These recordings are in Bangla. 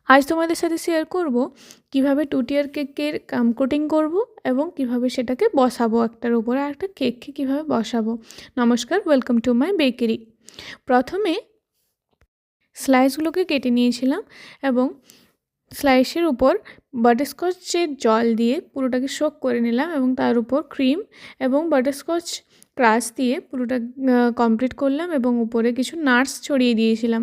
আজ তোমাদের সাথে শেয়ার করব কিভাবে 2 টিয়ার কেকের কোটিং করব এবং কিভাবে সেটাকে বসাবো একটার উপরে আর একটা কেককে কিভাবে বসাবো। নমস্কার, ওয়েলকাম টু মাই বেকারি। প্রথমে স্লাইসগুলোকে কেটে নিয়েছিলাম এবং স্লাইসের উপর বাটারস্কচের জল দিয়ে পুরোটাকে সোক করে নিলাম এবং তার উপর ক্রিম এবং বাটারস্কচ ক্রাশ দিয়ে পুরোটা কমপ্লিট করলাম এবং উপরে কিছু নাটস ছড়িয়ে দিয়েছিলাম।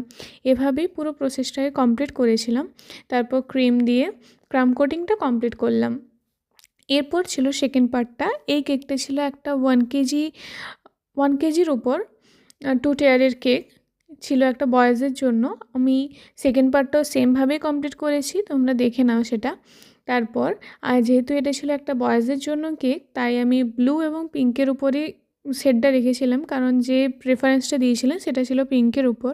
এভাবেই পুরো প্রসেসটাকে কমপ্লিট করেছিলাম। তারপর ক্রিম দিয়ে ক্রাম কোটিংটা কমপ্লিট করলাম। এরপর ছিল সেকেন্ড পার্টটা। এই কেকটা ছিল একটা 1 কেজির উপর 2 টিয়ারের কেক ছিল একটা বয়েজের জন্য। আমি সেকেন্ড পার্টটাও সেমভাবেই কমপ্লিট করেছি, তোমরা দেখে নাও সেটা। তারপর যেহেতু এটা ছিল একটা বয়েজের জন্য কেক, তাই আমি ব্লু এবং পিঙ্কের উপরেই শেডটা রেখেছিলাম, কারণ যে প্রেফারেন্সটা দিয়েছিলেন সেটা ছিল পিঙ্কের উপর।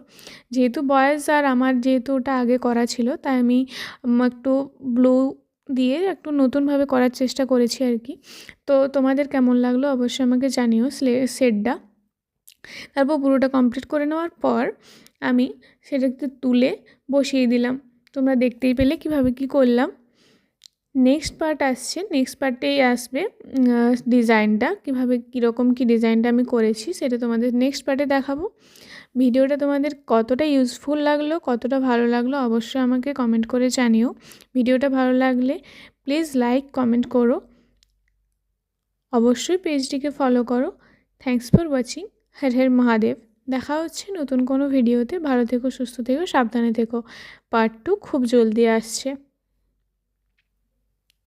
যেহেতু বয়েজ আর আমার যেহেতু ওটা আগে করা ছিল, তাই আমি একটু ব্লু দিয়ে একটু নতুনভাবে করার চেষ্টা করেছি আর কি। তো তোমাদের কেমন লাগলো অবশ্যই আমাকে জানিও শেডটা। তারপর পুরোটা কমপ্লিট করে নেওয়ার পর আমি সেটাকে তুলে বসিয়ে দিলাম। তোমরা দেখতেই পেলে কিভাবে কি করলাম। নেক্সট পার্ট আসছে, নেক্সট পার্টেই আসবে ডিজাইনটা, কীভাবে কীরকম কী ডিজাইনটা আমি করেছি সেটা তোমাদের নেক্সট পার্টে দেখাবো। ভিডিওটা তোমাদের কতটা ইউজফুল লাগলো, কতটা ভালো লাগলো অবশ্যই আমাকে কমেন্ট করে জানিও। ভিডিওটা ভালো লাগলে প্লিজ লাইক কমেন্ট করো, অবশ্যই পেজটিকে ফলো করো। Thanks for watching. Har Har Mahadev. দেখা হচ্ছে নতুন কোনো ভিডিওতে। ভালো থেকো, সুস্থ থেকো, সাবধানে থেকো। পার্ট 2 খুব জলদি আসছে।